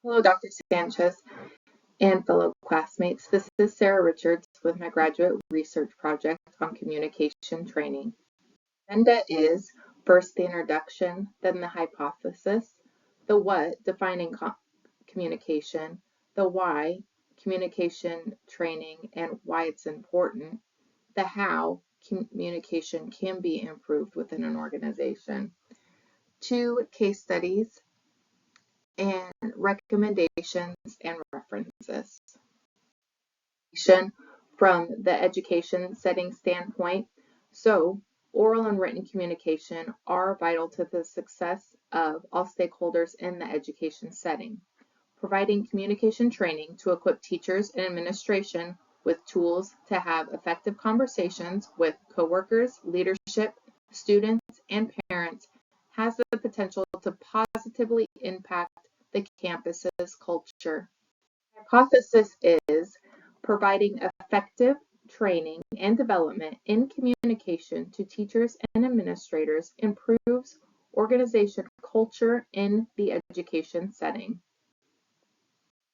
Hello, Dr. Sanchez and fellow classmates. This is Sara Richards with my graduate research project on communication training. The agenda is first the introduction, then the hypothesis, the what, defining communication, the why, communication training and why it's important, the how, communication can be improved within an organization, 2 case studies, and recommendations and references. From the education setting standpoint, so oral and written communication are vital to the success of all stakeholders in the education setting. Providing communication training to equip teachers and administration with tools to have effective conversations with coworkers, leadership, students, and parents has the potential to positively impact the campus's culture. The hypothesis is providing effective training and development in communication to teachers and administrators improves organization culture in the education setting.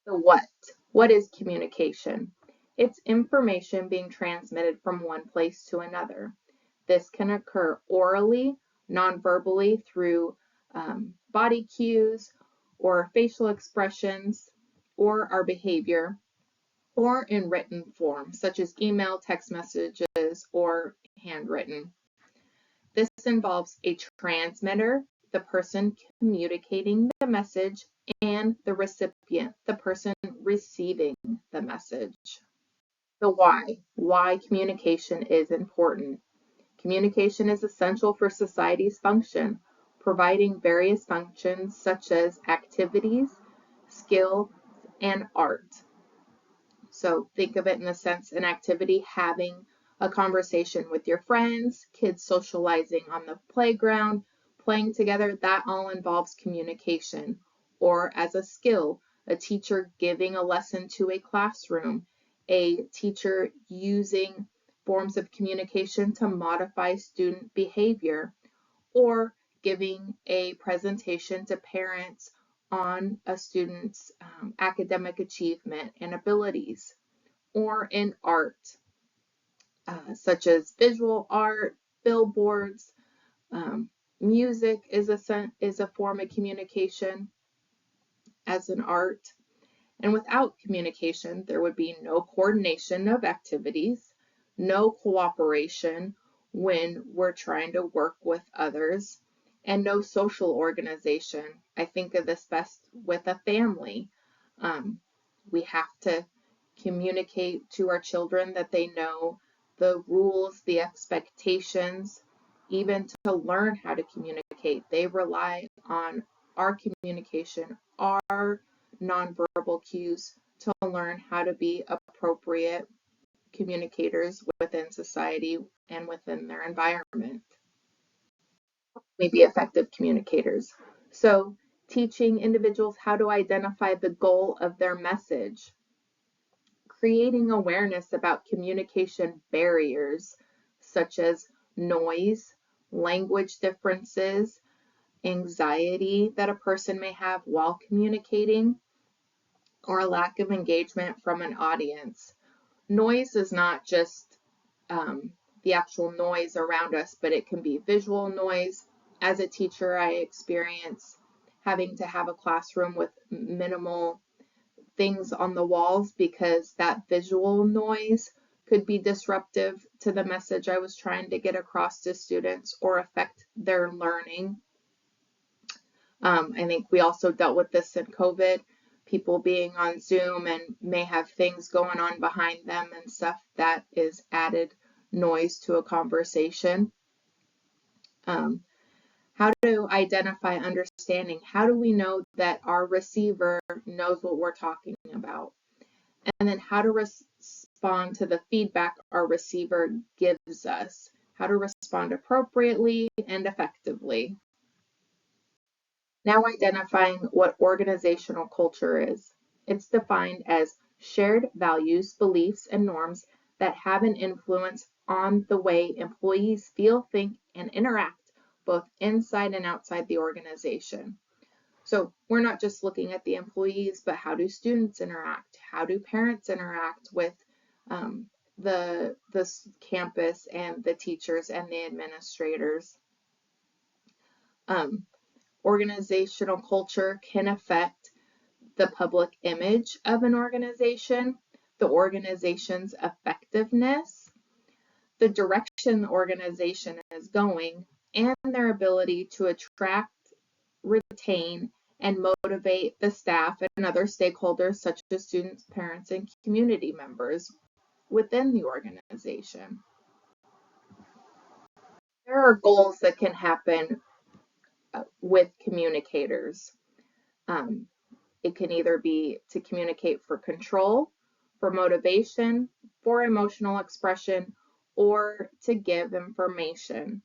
The what? What is communication? It's information being transmitted from one place to another. This can occur orally, non-verbally through body cues or facial expressions or our behavior, or in written form, such as email, text messages, or handwritten. This involves a transmitter, the person communicating the message, and the recipient, the person receiving the message. The why communication is important. Communication is essential for society's function, providing various functions such as activities, skill, and art. So think of it in the sense an activity, having a conversation with your friends, kids socializing on the playground, playing together, that all involves communication. Or as a skill, a teacher giving a lesson to a classroom, a teacher using forms of communication to modify student behavior, or giving a presentation to parents on a student's academic achievement and abilities, or in art, such as visual art, billboards, music is a form of communication as an art. And without communication, there would be no coordination of activities, no cooperation when we're trying to work with others, and no social organization. I think of this best with a family. We have to communicate to our children that they know the rules, the expectations, even to learn how to communicate. They rely on our communication, our nonverbal cues to learn how to be appropriate communicators within society and within their environment. Maybe effective communicators. So teaching individuals how to identify the goal of their message, creating awareness about communication barriers such as noise, language differences, anxiety that a person may have while communicating, or a lack of engagement from an audience. Noise is not just the actual noise around us, but it can be visual noise. As a teacher, I experience having to have a classroom with minimal things on the walls because that visual noise could be disruptive to the message I was trying to get across to students or affect their learning. I think we also dealt with this in COVID, people being on Zoom and may have things going on behind them and stuff that is added noise to a conversation. How to identify understanding. How do we know that our receiver knows what we're talking about? And then how to respond to the feedback our receiver gives us. How to respond appropriately and effectively. Now identifying what organizational culture is. It's defined as shared values, beliefs, and norms that have an influence on the way employees feel, think, and interact both inside and outside the organization. So we're not just looking at the employees, but how do students interact? How do parents interact with the campus and the teachers and the administrators? Organizational culture can affect the public image of an organization, the organization's effectiveness, the direction the organization is going, and their ability to attract, retain, and motivate the staff and other stakeholders such as students, parents, and community members within the organization. There are goals that can happen with communicators. It can either be to communicate for control, for motivation, for emotional expression, or to give information.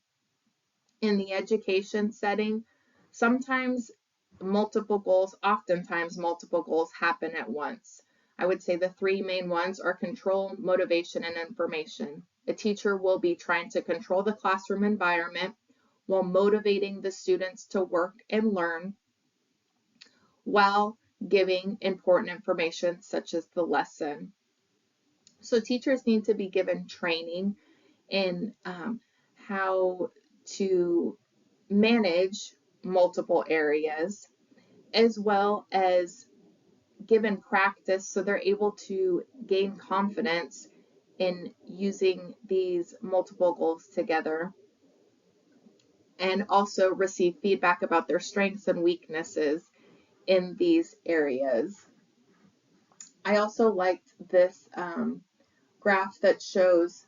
In the education setting, sometimes multiple goals, oftentimes multiple goals happen at once. I would say the three main ones are control, motivation, and information. A teacher will be trying to control the classroom environment while motivating the students to work and learn while giving important information such as the lesson. So teachers need to be given training in how to manage multiple areas, as well as given practice so they're able to gain confidence in using these multiple goals together, and also receive feedback about their strengths and weaknesses in these areas. I also liked this graph that shows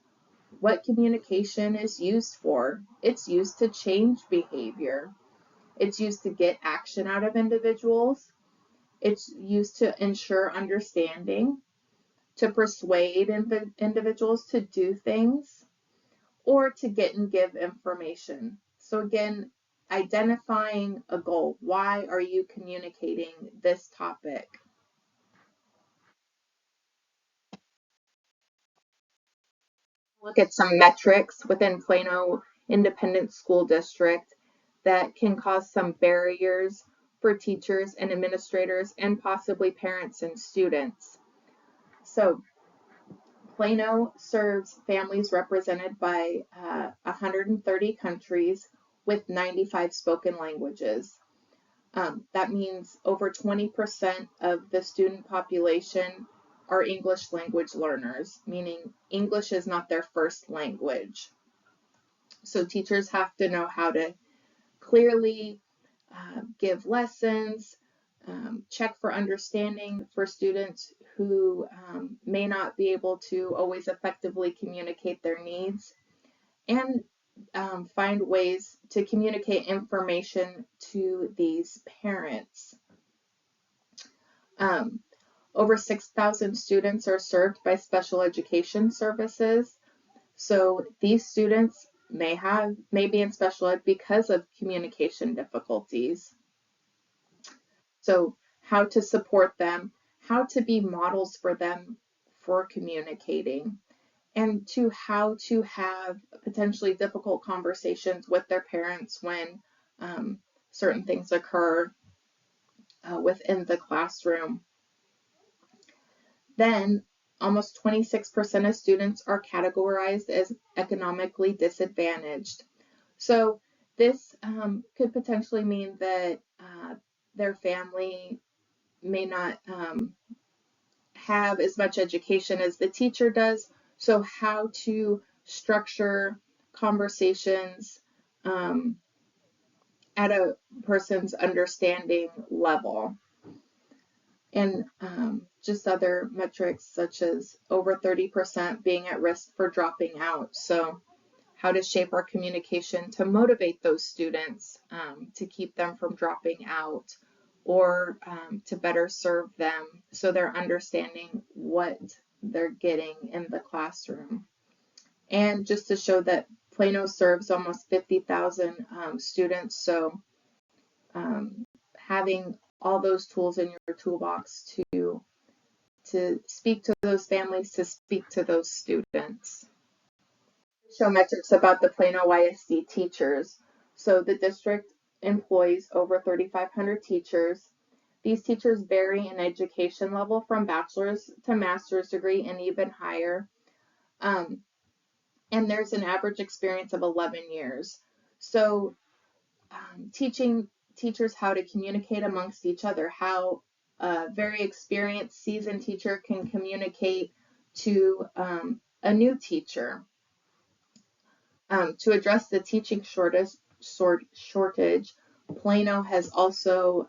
what communication is used for. It's used to change behavior. It's used to get action out of individuals. It's used to ensure understanding, to persuade individuals to do things, or to get and give information. So again, identifying a goal. Why are you communicating this topic? Look at some metrics within Plano Independent School District that can cause some barriers for teachers and administrators and possibly parents and students. So Plano serves families represented by 130 countries with 95 spoken languages. That means over 20% of the student population are English language learners, meaning English is not their first language. So teachers have to know how to clearly give lessons, check for understanding for students who may not be able to always effectively communicate their needs, and find ways to communicate information to these parents. Over 6,000 students are served by special education services. So these students may be in special ed because of communication difficulties. So how to support them, how to be models for them for communicating, and to how to have potentially difficult conversations with their parents when certain things occur within the classroom. Then almost 26% of students are categorized as economically disadvantaged. So this could potentially mean that their family may not have as much education as the teacher does. So how to structure conversations at a person's understanding level. And just other metrics such as over 30% being at risk for dropping out. So how to shape our communication to motivate those students to keep them from dropping out, or to better serve them so they're understanding what they're getting in the classroom. And just to show that Plano serves almost 50,000 students, so having all those tools in your toolbox to speak to those families, to speak to those students. Show metrics about the Plano ISD teachers. So the district employs over 3,500 teachers. These teachers vary in education level from bachelor's to master's degree and even higher. Um, and there's an average experience of 11 years. So teaching teachers how to communicate amongst each other, how a very experienced, seasoned teacher can communicate to a new teacher. To address the teaching shortage, Plano has also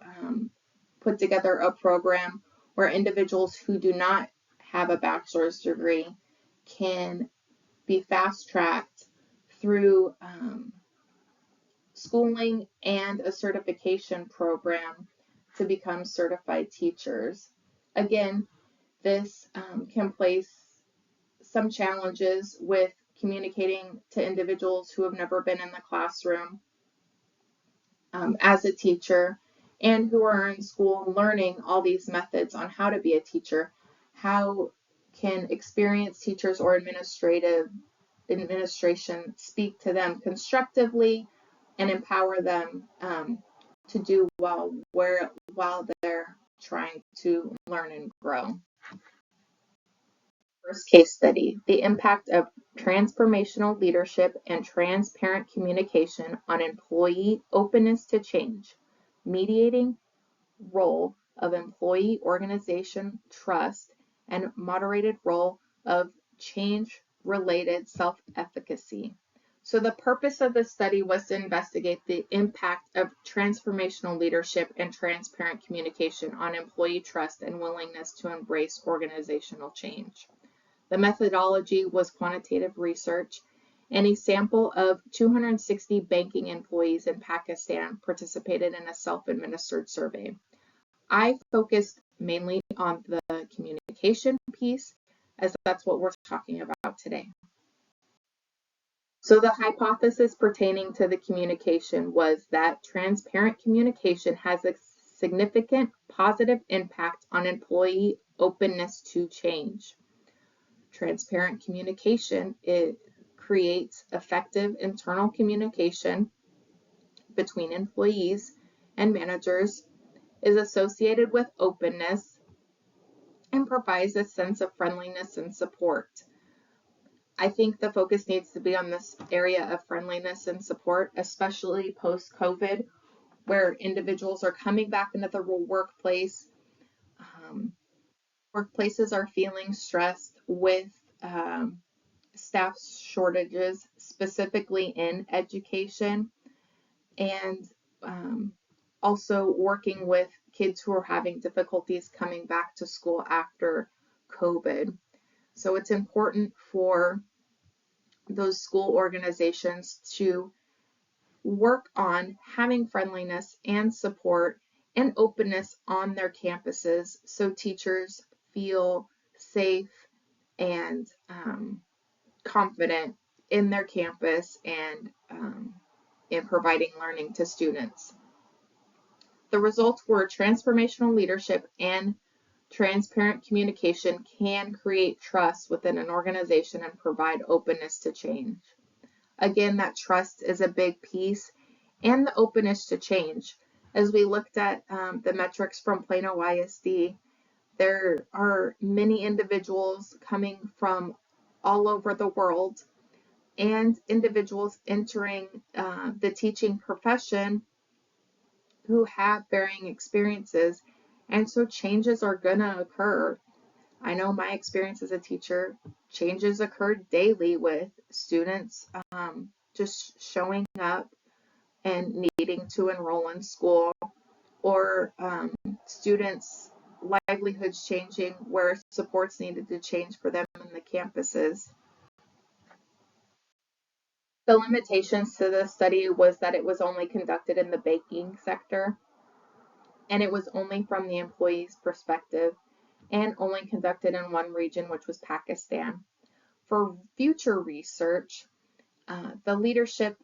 put together a program where individuals who do not have a bachelor's degree can be fast-tracked through schooling and a certification program to become certified teachers. Again, this can place some challenges with communicating to individuals who have never been in the classroom as a teacher and who are in school learning all these methods on how to be a teacher. How can experienced teachers or administration speak to them constructively and empower them to do well while they're trying to learn and grow. First case study, the impact of transformational leadership and transparent communication on employee openness to change, mediating role of employee organization trust, and moderated role of change-related self-efficacy. So the purpose of the study was to investigate the impact of transformational leadership and transparent communication on employee trust and willingness to embrace organizational change. The methodology was quantitative research, and a sample of 260 banking employees in Pakistan participated in a self-administered survey. I focused mainly on the communication piece, as that's what we're talking about today. So the hypothesis pertaining to the communication was that transparent communication has a significant positive impact on employee openness to change. Transparent communication, it creates effective internal communication between employees and managers, is associated with openness, and provides a sense of friendliness and support. I think the focus needs to be on this area of friendliness and support, especially post-COVID, where individuals are coming back into the workplace. Workplaces are feeling stressed with staff shortages, specifically in education, and also working with kids who are having difficulties coming back to school after COVID. So it's important for those school organizations to work on having friendliness and support and openness on their campuses so teachers feel safe and confident in their campus and in providing learning to students. The results were transformational leadership and transparent communication can create trust within an organization and provide openness to change. Again, that trust is a big piece, and the openness to change. As we looked at the metrics from Plano ISD, there are many individuals coming from all over the world and individuals entering the teaching profession who have varying experiences, and so changes are going to occur. I know my experience as a teacher, changes occur daily with students just showing up and needing to enroll in school, or students' livelihoods changing where supports needed to change for them in the campuses. The limitations to the study was that it was only conducted in the banking sector, and it was only from the employee's perspective, and only conducted in one region, which was Pakistan. For future research, the leadership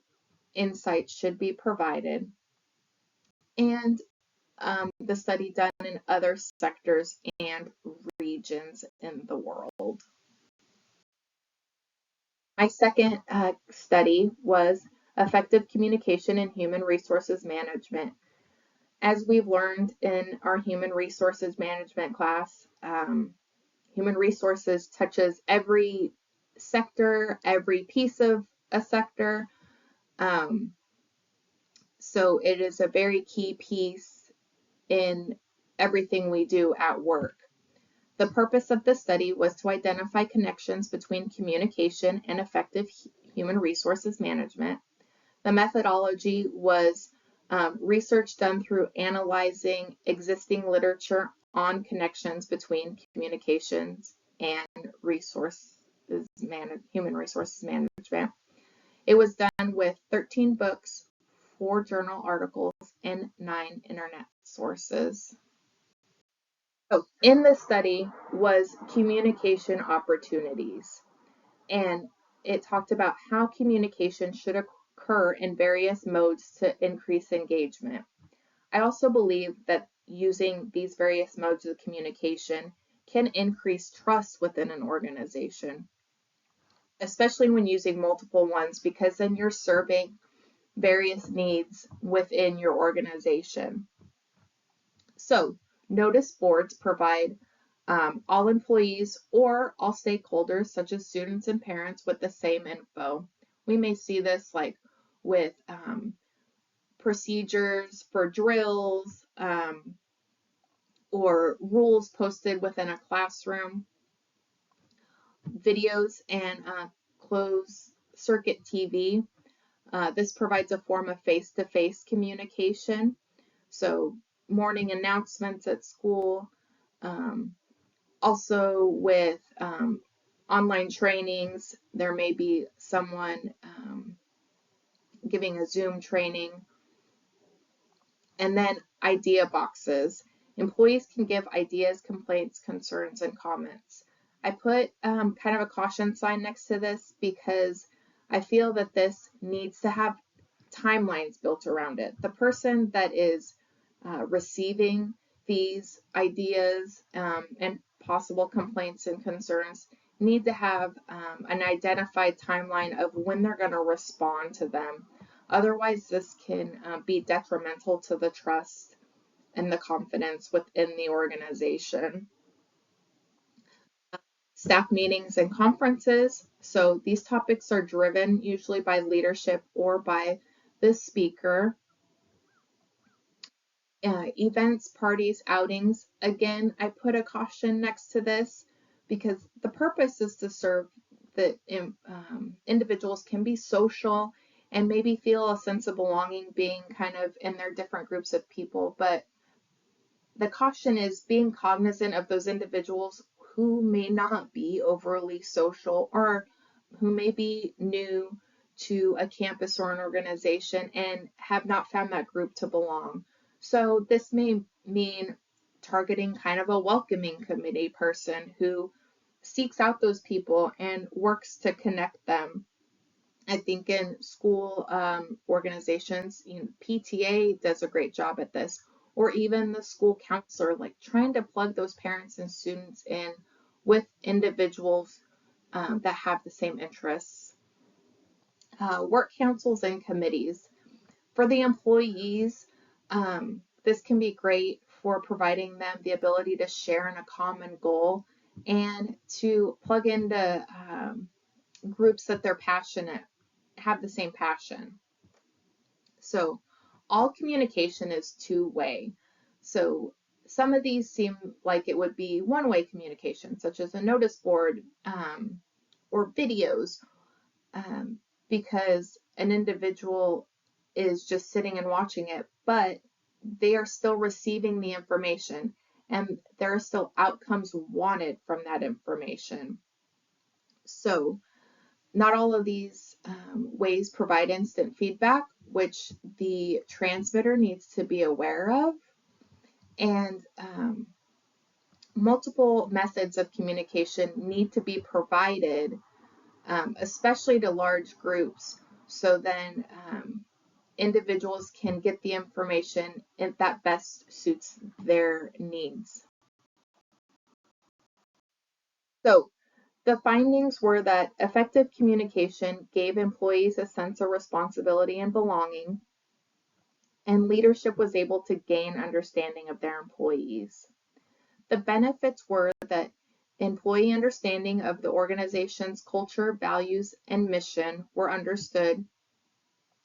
insights should be provided, and the study done in other sectors and regions in the world. My second study was effective communication in human resources management. As we've learned in our human resources management class, human resources touches every sector, every piece of a sector. So it is a very key piece in everything we do at work. The purpose of the study was to identify connections between communication and effective human resources management. The methodology was research done through analyzing existing literature on connections between communications and human resources management. It was done with 13 books, 4 journal articles, and 9 internet sources. So in this study was communication opportunities, and it talked about how communication should occur in various modes to increase engagement. I also believe that using these various modes of communication can increase trust within an organization, especially when using multiple ones, because then you're serving various needs within your organization. So notice boards provide all employees or all stakeholders, such as students and parents, with the same info. We may see this like with procedures for drills or rules posted within a classroom, videos and closed circuit TV. This provides a form of face-to-face communication. So morning announcements at school, also with online trainings, there may be someone giving a Zoom training. And then idea boxes. Employees can give ideas, complaints, concerns, and comments. I put kind of a caution sign next to this because I feel that this needs to have timelines built around it. The person that is receiving these ideas and possible complaints and concerns need to have an identified timeline of when they're going to respond to them. Otherwise, this can be detrimental to the trust and the confidence within the organization. Staff meetings and conferences. So these topics are driven usually by leadership or by the speaker. Events, parties, outings. Again, I put a caution next to this because the purpose is to serve that individuals can be social and maybe feel a sense of belonging being kind of in their different groups of people. But the caution is being cognizant of those individuals who may not be overly social or who may be new to a campus or an organization and have not found that group to belong. So this may mean targeting kind of a welcoming committee person who seeks out those people and works to connect them. I think in school organizations, PTA does a great job at this, or even the school counselor, like trying to plug those parents and students in with individuals that have the same interests. Work councils and committees. For the employees, this can be great for providing them the ability to share in a common goal and to plug into groups that they're passionate, have the same passion. So all communication is two-way. So some of these seem like it would be one-way communication, such as a notice board or videos, because an individual is just sitting and watching it, but they are still receiving the information and there are still outcomes wanted from that information. So not all of these ways provide instant feedback, which the transmitter needs to be aware of. And multiple methods of communication need to be provided, especially to large groups, so then individuals can get the information that best suits their needs. So The findings were that effective communication gave employees a sense of responsibility and belonging, and leadership was able to gain understanding of their employees. The benefits were that employee understanding of the organization's culture, values, and mission were understood.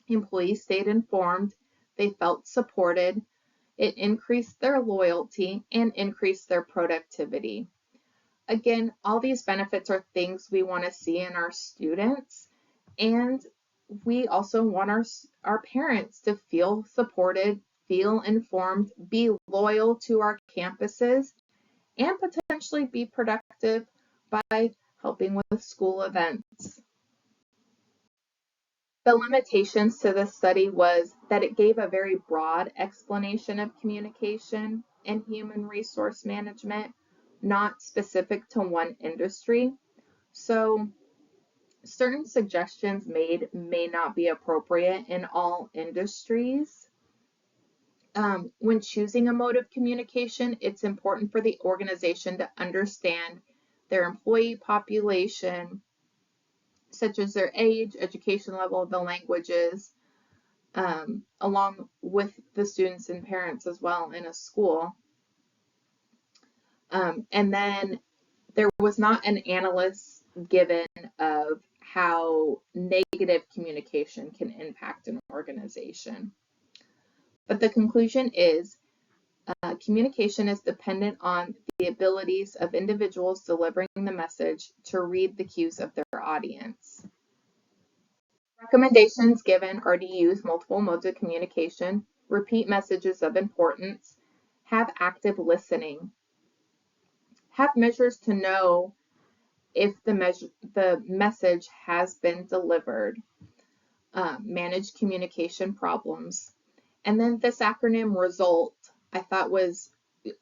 Employees stayed informed, they felt supported, it increased their loyalty, and increased their productivity. Again, all these benefits are things we want to see in our students, and we also want our parents to feel supported, feel informed, be loyal to our campuses, and potentially be productive by helping with school events. The limitations to this study was that it gave a very broad explanation of communication and human resource management, not specific to one industry. So certain suggestions made may not be appropriate in all industries. When choosing a mode of communication, it's important for the organization to understand their employee population, such as their age, education level, the languages, along with the students and parents as well in a school. And then there was not an analysis given of how negative communication can impact an organization. But the conclusion is communication is dependent on the abilities of individuals delivering the message to read the cues of their audience. Recommendations given are to use multiple modes of communication, repeat messages of importance, have active listening, have measures to know if the message has been delivered, manage communication problems. And then this acronym RESULT, I thought was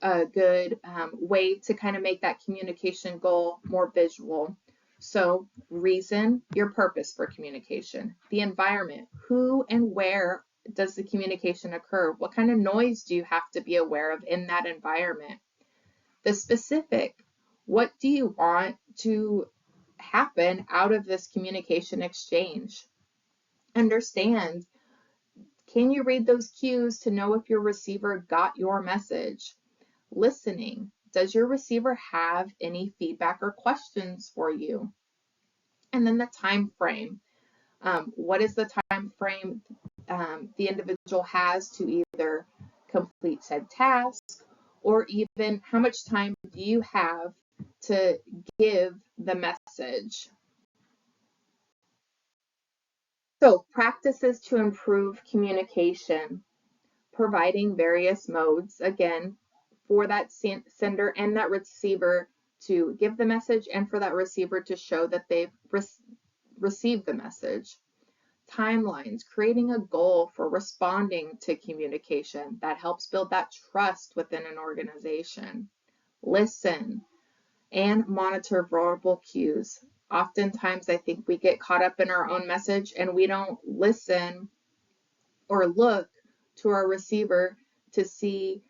a good way to kind of make that communication goal more visual. So reason, your purpose for communication, the environment, who and where does the communication occur? What kind of noise do you have to be aware of in that environment? The specific, what do you want to happen out of this communication exchange? Understand, can you read those cues to know if your receiver got your message? Listening, does your receiver have any feedback or questions for you? And then the time frame. What is the time frame the individual has to either complete said task, or even how much time do you have to give the message? So practices to improve communication, providing various modes, again, for that sender and that receiver to give the message and for that receiver to show that they've received the message. Timelines, creating a goal for responding to communication that helps build that trust within an organization. Listen and monitor verbal cues. Oftentimes, I think we get caught up in our own message and we don't listen or look to our receiver to see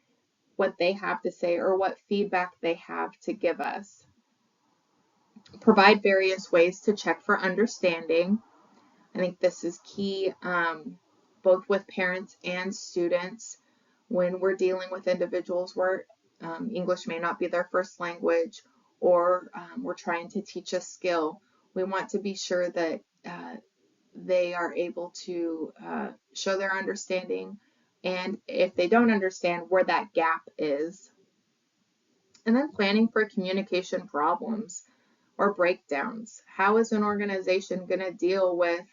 what they have to say or what feedback they have to give us. Provide various ways to check for understanding. I think this is key, both with parents and students when we're dealing with individuals where English may not be their first language, or we're trying to teach a skill. We want to be sure that they are able to show their understanding, and if they don't understand, where that gap is. And then planning for communication problems or breakdowns. How is an organization going to deal with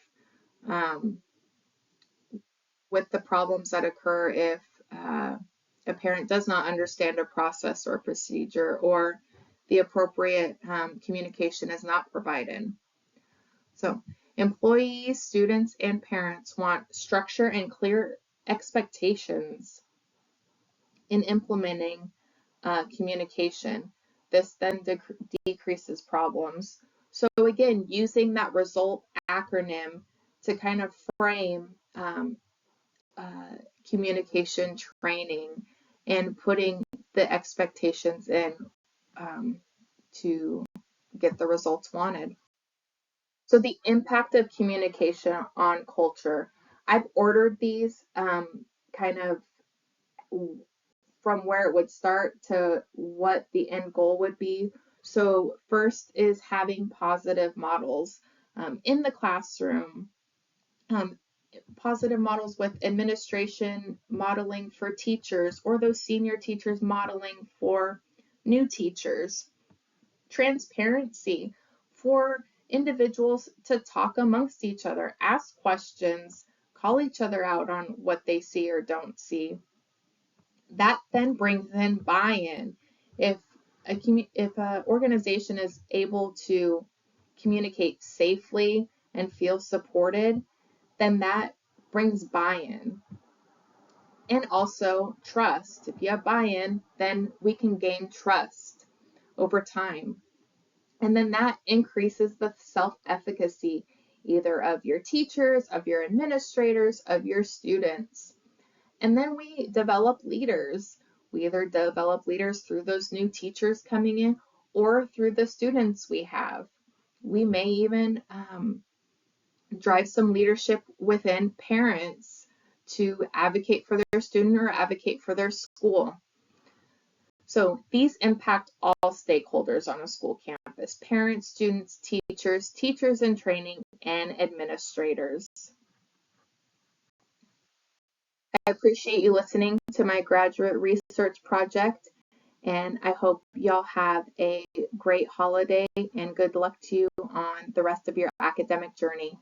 the problems that occur if a parent does not understand a process or procedure, or the appropriate communication is not provided? So employees, students, and parents want structure and clear expectations in implementing communication. This then decreases problems. So again, using that RESULT acronym to kind of frame communication training and putting the expectations in to get the results wanted. So the impact of communication on culture. I've ordered these kind of from where it would start to what the end goal would be. So first is having positive models in the classroom, um, positive models with administration modeling for teachers or those senior teachers modeling for new teachers. Transparency for individuals to talk amongst each other, ask questions, call each other out on what they see or don't see. That then brings in buy-in. If an organization is able to communicate safely and feel supported, then that brings buy-in. And also trust. If you have buy-in, then we can gain trust over time. And then that increases the self-efficacy either of your teachers, of your administrators, of your students. And then we develop leaders. We either develop leaders through those new teachers coming in or through the students we have. We may even drive some leadership within parents to advocate for their student or advocate for their school. So these impact all stakeholders on a school campus: parents, students, teachers in training, and administrators. I appreciate you listening to my graduate research project, and I hope y'all have a great holiday and good luck to you on the rest of your academic journey.